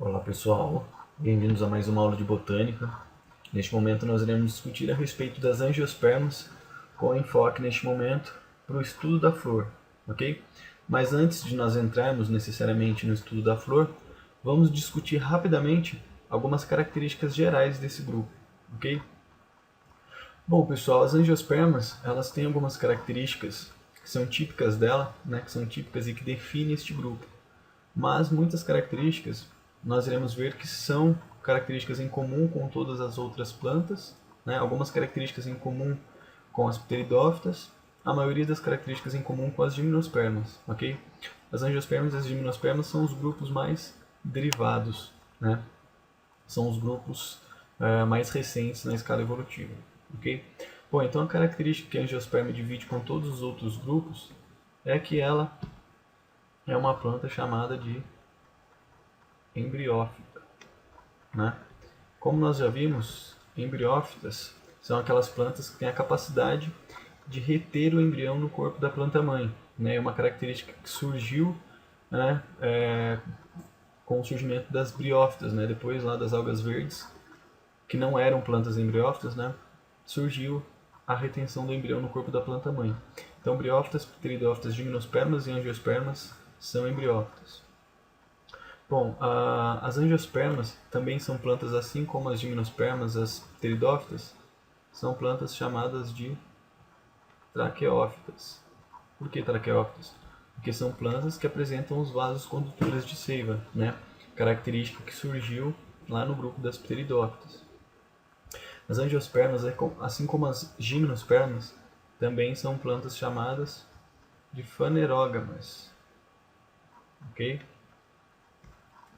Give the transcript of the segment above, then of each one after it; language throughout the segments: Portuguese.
Olá pessoal, bem-vindos a mais uma aula de botânica. Neste momento nós iremos discutir a respeito das angiospermas, com enfoque neste momento para o estudo da flor, ok? Mas antes de nós entrarmos necessariamente no estudo da flor, vamos discutir rapidamente algumas características gerais desse grupo, ok? Bom pessoal, as angiospermas elas têm algumas características que são típicas dela, né, que são típicas e que definem este grupo. Mas muitas características nós iremos ver que são características em comum com todas as outras plantas, né? Algumas características em comum com as pteridófitas, a maioria das características em comum com as gimnospermas, ok? As angiospermas e as gimnospermas são os grupos mais derivados, né? São os grupos mais recentes na escala evolutiva, ok? Bom, então a característica que a angiosperma divide com todos os outros grupos é que ela é uma planta chamada de embriófita, né? Como nós já vimos, embriófitas são aquelas plantas que têm a capacidade de reter o embrião no corpo da planta-mãe, né? É uma característica que surgiu, né, com o surgimento das briófitas, né? Depois lá das algas verdes, que não eram plantas embriófitas, né? Surgiu a retenção do embrião no corpo da planta-mãe. Então, briófitas, pteridófitas, gimnospermas e angiospermas são embriófitas. Bom, as angiospermas também são plantas, assim como as gimnospermas, as pteridófitas, são plantas chamadas de traqueófitas. Por que traqueófitas? Porque são plantas que apresentam os vasos condutores de seiva, né? Característica que surgiu lá no grupo das pteridófitas. As angiospermas, assim como as gimnospermas, também são plantas chamadas de fanerógamas, ok?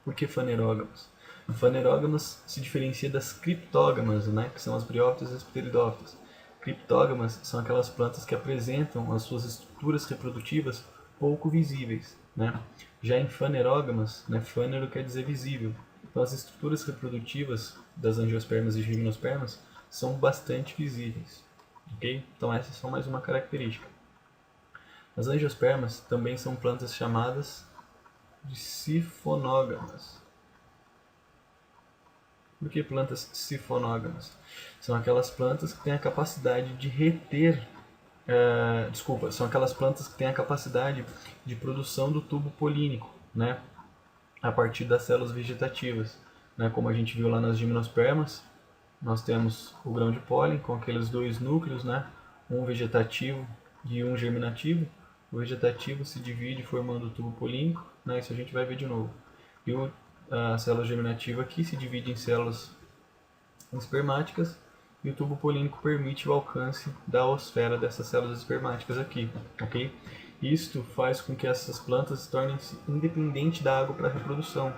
Por que fanerógamas? Fanerógamas se diferencia das criptógamas, né, que são as briófitas e as pteridófitas. Criptógamas são aquelas plantas que apresentam as suas estruturas reprodutivas pouco visíveis, né? Já em fanerógamas, né, fanero quer dizer visível. Então as estruturas reprodutivas das angiospermas e gimnospermas são bastante visíveis, ok? Então essas são mais uma característica. As angiospermas também são plantas chamadas de sifonógamas. Por que plantas sifonógamas? São aquelas plantas que têm a capacidade de reter, são aquelas plantas que têm a capacidade de produção do tubo polínico, né? A partir das células vegetativas, né? Como a gente viu lá nas gimnospermas, nós temos o grão de pólen com aqueles dois núcleos, né? Um vegetativo e um germinativo. O vegetativo se divide formando o tubo polínico, né? Isso a gente vai ver de novo. E a célula germinativa aqui se divide em células espermáticas e o tubo polínico permite o alcance da osfera dessas células espermáticas aqui, ok? Isto faz com que essas plantas se tornem-se independentes da água para a reprodução.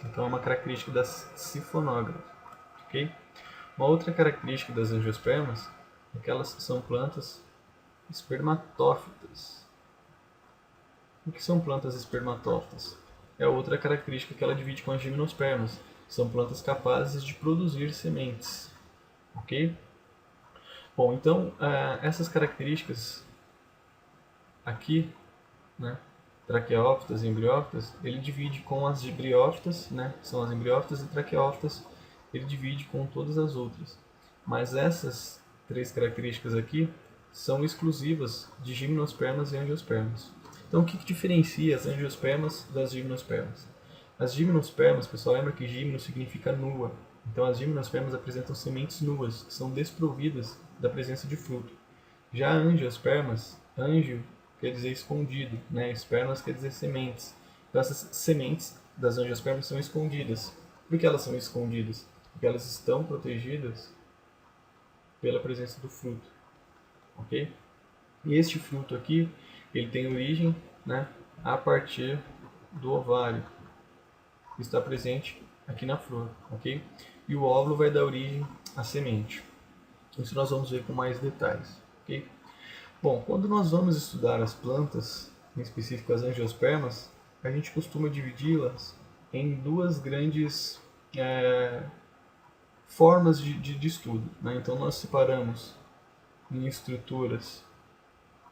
Então é uma característica das sifonógamas, ok? Uma outra característica das angiospermas é que elas são plantas espermatófitas. O que são plantas espermatófitas? É outra característica que ela divide com as gimnospermas. São plantas capazes de produzir sementes. Ok? Bom, então essas características aqui, né, traqueófitas e embriófitas, ele divide com as briófitas, né, que são as embriófitas e traqueófitas, ele divide com todas as outras. Mas essas três características aqui são exclusivas de gimnospermas e angiospermas. Então, o que diferencia as angiospermas das gimnospermas? As gimnospermas, pessoal, lembra que gimno significa nua. Então, as gimnospermas apresentam sementes nuas, que são desprovidas da presença de fruto. Já angiospermas, angio quer dizer escondido, né? Espermas quer dizer sementes. Então, essas sementes das angiospermas são escondidas. Por que elas são escondidas? Porque elas estão protegidas pela presença do fruto, ok? E este fruto aqui, ele tem origem, né, a partir do ovário, que está presente aqui na flor, ok? E o óvulo vai dar origem à semente. Isso nós vamos ver com mais detalhes, ok? Bom, quando nós vamos estudar as plantas, em específico as angiospermas, a gente costuma dividi-las em duas grandes formas de estudo, né? Então nós separamos em estruturas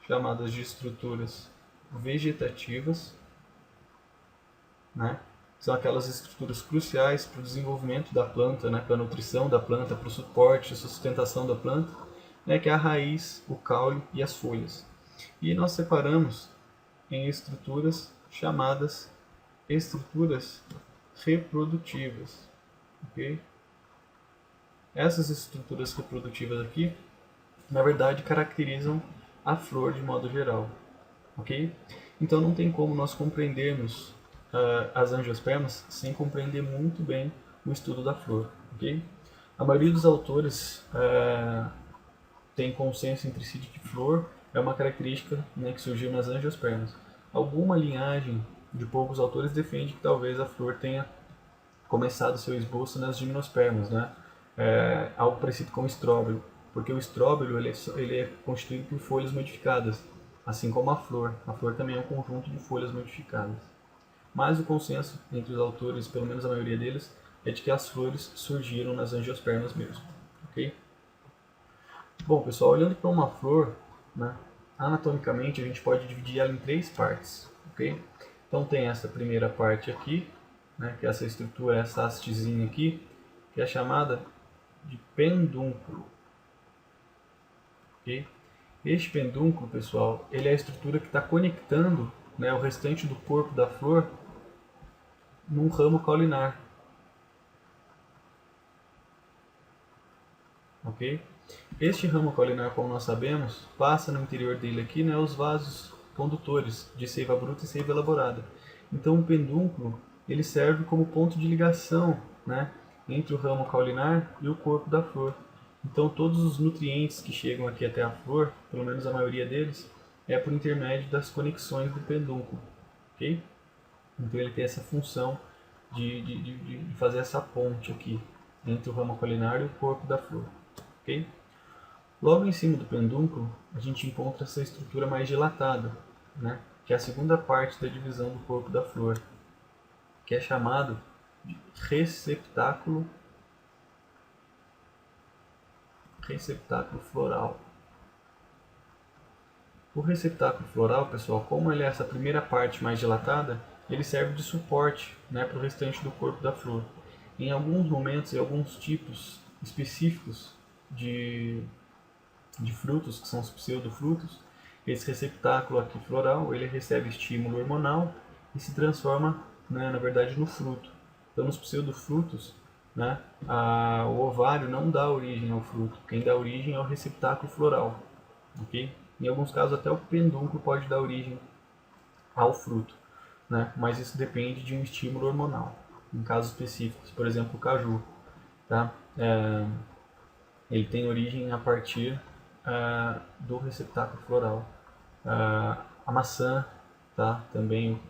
chamadas de estruturas vegetativas, né? são aquelas estruturas cruciais para o desenvolvimento da planta, né, para a nutrição da planta, para o suporte, a sustentação da planta, né, que é a raiz, o caule e as folhas. E nós separamos em estruturas chamadas estruturas reprodutivas. Okay? Essas estruturas reprodutivas aqui, na verdade, caracterizam a flor de modo geral. Okay? Então não tem como nós compreendermos as angiospermas sem compreender muito bem o estudo da flor. Okay? A maioria dos autores tem consenso entre si de que flor é uma característica, né, que surgiu nas angiospermas. Alguma linhagem de poucos autores defende que talvez a flor tenha começado seu esboço nas gimnospermas, né? Algo parecido com o estróbilo, porque o estróbilo ele é constituído por folhas modificadas, assim como a flor. A flor também é um conjunto de folhas modificadas. Mas o consenso entre os autores, pelo menos a maioria deles, é de que as flores surgiram nas angiospermas mesmo. Okay? Bom, pessoal, olhando para uma flor, né, anatomicamente a gente pode dividir ela em 3 partes. Okay? Então tem essa primeira parte aqui, né, que é essa estrutura, essa hastezinha aqui, que é chamada de pendúnculo. Okay? Este pendúnculo, pessoal, ele é a estrutura que está conectando, né, o restante do corpo da flor num ramo caulinar. Ok? Este ramo caulinar, como nós sabemos, passa no interior dele aqui, né, os vasos condutores de seiva bruta e seiva elaborada. Então o pendúnculo ele serve como ponto de ligação, né, entre o ramo caulinar e o corpo da flor. Então todos os nutrientes que chegam aqui até a flor, pelo menos a maioria deles, é por intermédio das conexões do pendúnculo. Okay? Então ele tem essa função de fazer essa ponte aqui entre o ramo caulinar e o corpo da flor. Okay? Logo em cima do pendúnculo, a gente encontra essa estrutura mais dilatada, né? Que é a segunda parte da divisão do corpo da flor, que é chamado de receptáculo floral. O receptáculo floral, pessoal, como ele é essa primeira parte mais dilatada, ele serve de suporte, né, para o restante do corpo da flor. Em alguns momentos e alguns tipos específicos de frutos, que são os pseudofrutos, esse receptáculo aqui floral, ele recebe estímulo hormonal e se transforma, né, na verdade, no fruto. Então, nos pseudofrutos, né, o ovário não dá origem ao fruto. Quem dá origem é o receptáculo floral. Okay? Em alguns casos, até o pendúnculo pode dar origem ao fruto, né? Mas isso depende de um estímulo hormonal. Em casos específicos, por exemplo, o caju, tá? Ele tem origem a partir do receptáculo floral. A maçã, tá? Também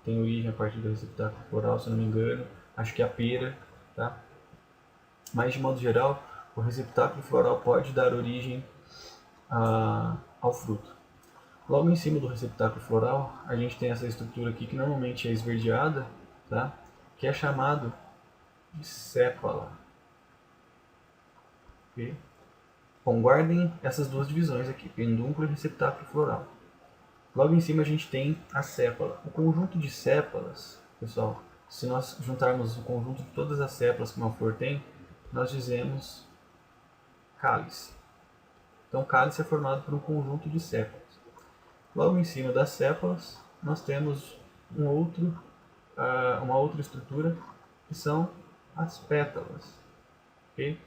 tem origem a partir do receptáculo floral, se eu não me engano. Acho que a pera, tá? Mas de modo geral, o receptáculo floral pode dar origem ao fruto. Logo em cima do receptáculo floral, a gente tem essa estrutura aqui que normalmente é esverdeada, tá? Que é chamado de sépala. Okay? Bom, guardem essas duas divisões aqui, pendúnculo e receptáculo floral. Logo em cima a gente tem a sépala. O conjunto de sépalas, pessoal, se nós juntarmos o conjunto de todas as sépalas que uma flor tem, nós dizemos cálice. Então, cálice é formado por um conjunto de sépalas. Logo em cima das sépalas, nós temos uma outra estrutura, que são as pétalas. Okay?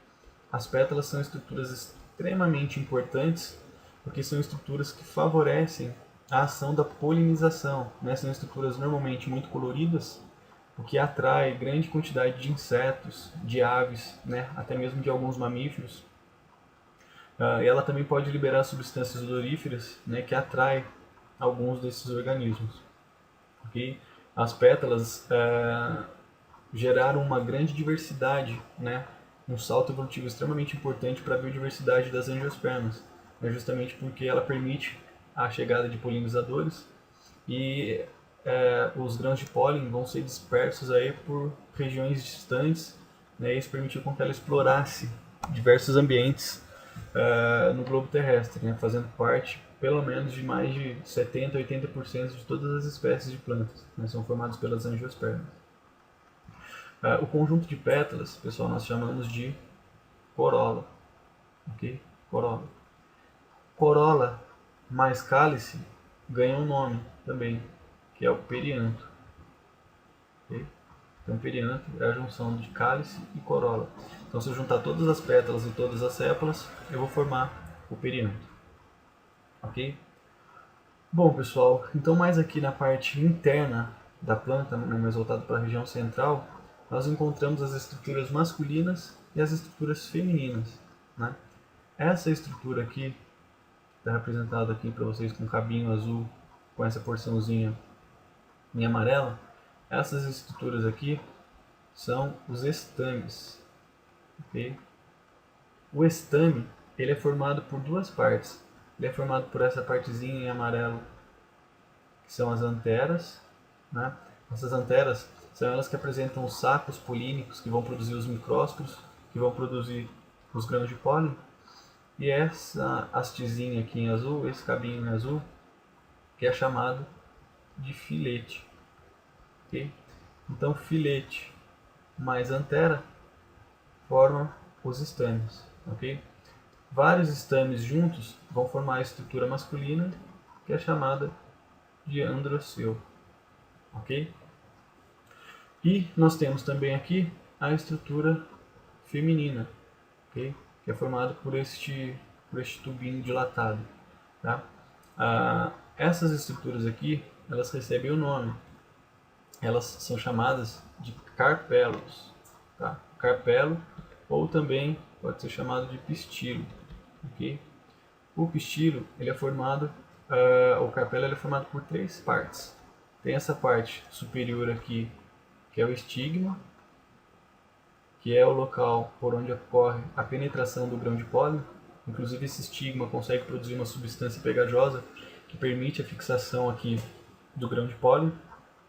As pétalas são estruturas extremamente importantes, porque são estruturas que favorecem a ação da polinização. Né? São estruturas normalmente muito coloridas, o que atrai grande quantidade de insetos, de aves, né? Até mesmo de alguns mamíferos. E ela também pode liberar substâncias odoríferas, né, que atraem alguns desses organismos. Okay? As pétalas geraram uma grande diversidade, né, um salto evolutivo extremamente importante para a biodiversidade das angiospermas, né, justamente porque ela permite a chegada de polinizadores e os grãos de pólen vão ser dispersos aí por regiões distantes, né, e isso permitiu com que ela explorasse diversos ambientes no globo terrestre, né, fazendo parte pelo menos de mais de 70 a 80% de todas as espécies de plantas, né, são formadas pelas angiospermas. O conjunto de pétalas, pessoal, nós chamamos de corola. Ok? Corola. Corola mais cálice ganha um nome também, que é o perianto. Okay? Então, perianto é a junção de cálice e corola. Então, se eu juntar todas as pétalas e todas as sépalas, eu vou formar o perianto. Ok? Bom, pessoal, então mais aqui na parte interna da planta, mais voltado para a região central, nós encontramos as estruturas masculinas e as estruturas femininas. Né? Essa estrutura aqui, está representada aqui para vocês com cabinho azul, com essa porçãozinha em amarela. Essas estruturas aqui são os estames. Okay? O estame ele é formado por duas partes. Ele é formado por essa partezinha em amarelo, que são as anteras. Né? Essas anteras são elas que apresentam os sacos polínicos que vão produzir os micrósporos, que vão produzir os grãos de pólen. E essa hastezinha aqui em azul, esse cabinho em azul, que é chamado de filete. Okay? Então, filete mais antera formam os estames. Okay? Vários estames juntos vão formar a estrutura masculina, que é chamada de androceu. Okay? E nós temos também aqui a estrutura feminina, okay? Que é formada por este tubinho dilatado. Tá? Essas estruturas aqui, elas recebem o nome. Elas são chamadas de carpelos. Tá? Carpelo, ou também pode ser chamado de pistilo. Okay? O pistilo, ele é formado, o carpelo ele é formado por três partes. Tem essa parte superior aqui, que é o estigma, que é o local por onde ocorre a penetração do grão de pólen. Inclusive esse estigma consegue produzir uma substância pegajosa que permite a fixação aqui do grão de pólen.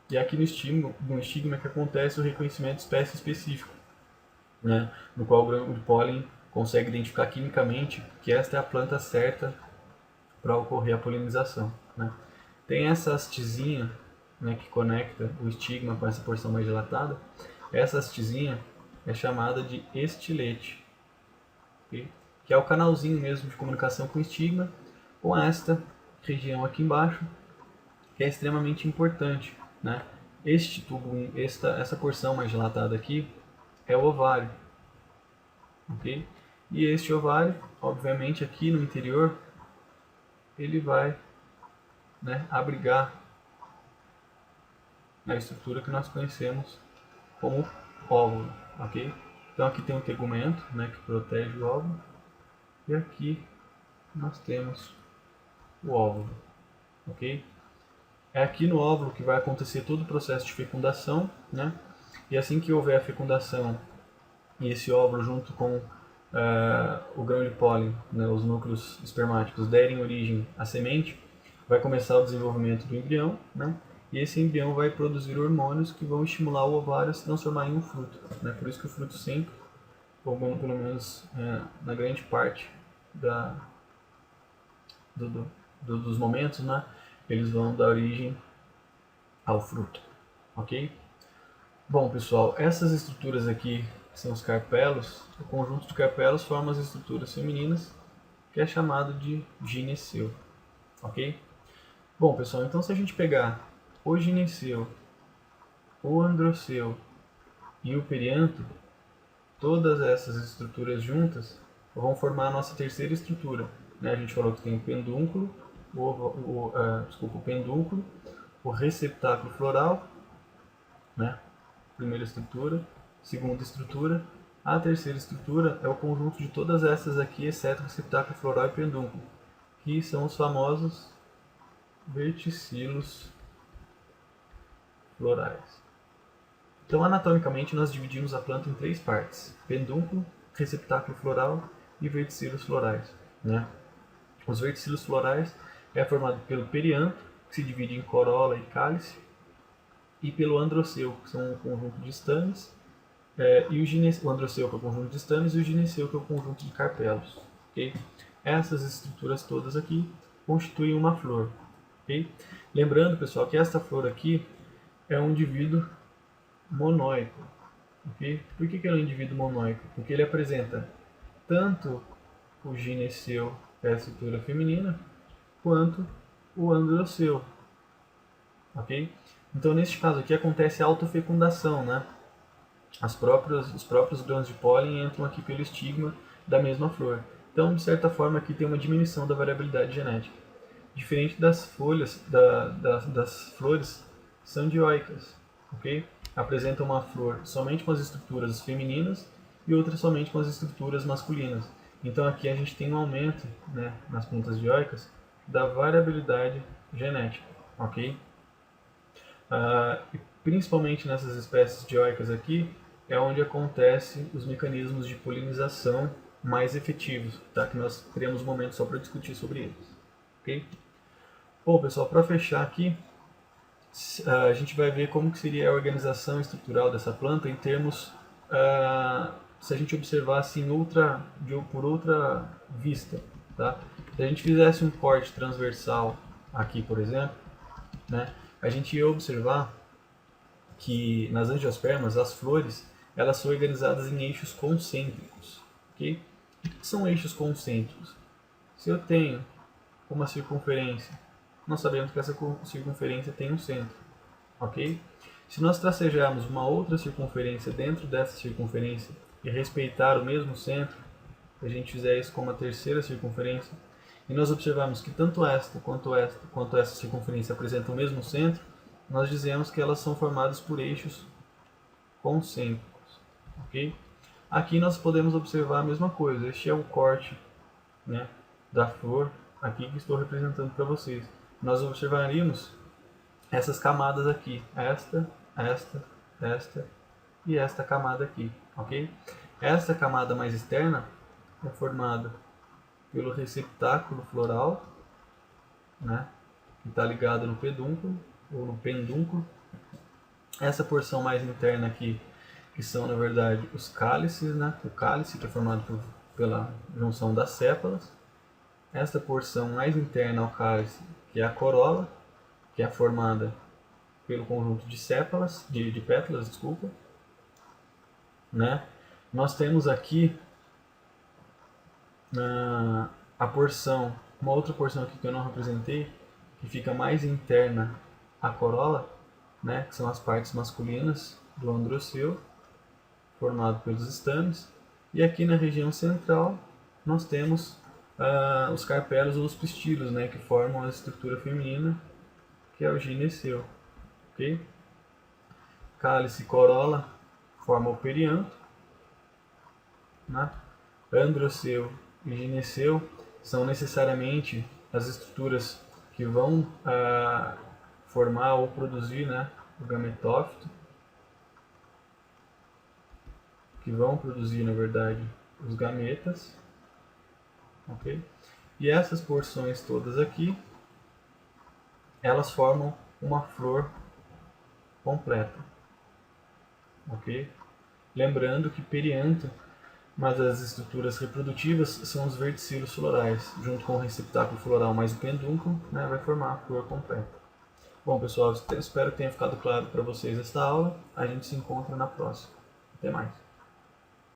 E aqui no estigma é que acontece o reconhecimento de espécie específico, né? No qual o grão de pólen consegue identificar quimicamente que esta é a planta certa para ocorrer a polinização. Né? Tem essa hastezinha, né, que conecta o estigma com essa porção mais dilatada. Essa hastezinha é chamada de estilete, okay? Que é o canalzinho mesmo de comunicação com o estigma, com esta região aqui embaixo, que é extremamente importante. Né? Este tubo, essa porção mais dilatada aqui, é o ovário. Okay? E este ovário, obviamente, aqui no interior, ele vai, né, abrigar a estrutura que nós conhecemos como óvulo. Okay? Então aqui tem um tegumento, né, que protege o óvulo, e aqui nós temos o óvulo. Okay? É aqui no óvulo que vai acontecer todo o processo de fecundação, né? E assim que houver a fecundação e esse óvulo junto com o grão de pólen, né, os núcleos espermáticos derem origem à semente, vai começar o desenvolvimento do embrião, né? E esse embrião vai produzir hormônios que vão estimular o ovário a se transformar em um fruto. Né? Por isso que o fruto sempre, ou pelo menos na grande parte dos momentos, né, eles vão dar origem ao fruto. Ok? Bom, pessoal, essas estruturas aqui são os carpelos. O conjunto de carpelos forma as estruturas femininas, que é chamado de gineceu. Ok? Bom, pessoal, então se a gente pegar o gineceu, o androceu e o perianto, todas essas estruturas juntas vão formar a nossa terceira estrutura. Né? A gente falou que tem o pedúnculo, o pedúnculo, o receptáculo floral, né? Primeira estrutura, segunda estrutura. A terceira estrutura é o conjunto de todas essas aqui, exceto o receptáculo floral e pedúnculo, que são os famosos verticilos florais. Então, anatomicamente, nós dividimos a planta em três partes: pedúnculo, receptáculo floral e verticilos florais. Né? Os verticilos florais é formado pelo perianto, que se divide em corola e cálice, e pelo androceu, que são um conjunto de estames, e o androceu, que é o conjunto de estames, e o gineceu, que é o conjunto de carpelos. Okay? Essas estruturas todas aqui constituem uma flor. Okay? Lembrando, pessoal, que esta flor aqui é um indivíduo monóico. ok? Por que ele é um indivíduo monoico? Porque ele apresenta tanto o gineceu, que é a estrutura feminina, quanto o androceu, ok? Então, neste caso aqui, acontece a autofecundação, né? Os próprios grãos de pólen entram aqui pelo estigma da mesma flor. Então, de certa forma, aqui tem uma diminuição da variabilidade genética. Diferente das folhas, das flores, são dioicas, ok? Apresentam uma flor somente com as estruturas femininas e outra somente com as estruturas masculinas. Então aqui a gente tem um aumento, né, nas plantas dioicas da variabilidade genética, ok? E principalmente nessas espécies dioicas aqui é onde acontecem os mecanismos de polinização mais efetivos, tá? Que nós teremos um momento só para discutir sobre eles, ok? Bom, pessoal, para fechar aqui, a gente vai ver como que seria a organização estrutural dessa planta em termos, se a gente observasse por outra vista, tá? Se a gente fizesse um corte transversal aqui, por exemplo, né, a gente ia observar que nas angiospermas as flores elas são organizadas em eixos concêntricos, ok? O que são eixos concêntricos? Se eu tenho uma circunferência, nós sabemos que essa circunferência tem um centro, ok? Se nós tracejarmos uma outra circunferência dentro dessa circunferência e respeitar o mesmo centro, se a gente fizer isso com uma terceira circunferência, e nós observarmos que tanto quanto essa circunferência apresentam o mesmo centro, nós dizemos que elas são formadas por eixos concêntricos, ok? Aqui nós podemos observar a mesma coisa. Este é o corte, né, da flor aqui que estou representando para vocês. Nós observaríamos essas camadas aqui, esta e esta camada aqui, ok? Esta camada mais externa é formada pelo receptáculo floral, né, que está ligado no pedúnculo ou no pendúnculo. Essa porção mais interna aqui, que são na verdade os cálices, né, o cálice que é formado pela junção das sépalas. Esta porção mais interna ao cálice, que é a corola, que é formada pelo conjunto de sépalas, de pétalas, desculpa, né? Nós temos aqui a porção, uma outra porção aqui que eu não representei, que fica mais interna à corola, né? Que são as partes masculinas do androceu, formado pelos estames. E aqui na região central nós temos os carpelos ou os pistilos, né? Que formam a estrutura feminina, que é o gineceu. Okay? Cálice e corola formam o perianto, né? Androceu e gineceu são necessariamente as estruturas que vão formar ou produzir, né, o gametófito, que vão produzir, na verdade, os gametas, ok? E essas porções todas aqui, elas formam uma flor completa, ok? Lembrando que perianto, mas as estruturas reprodutivas são os verticilos florais, junto com o receptáculo floral mais o pendúnculo, né, vai formar a flor completa. Bom, pessoal, espero que tenha ficado claro para vocês esta aula. A gente se encontra na próxima. Até mais.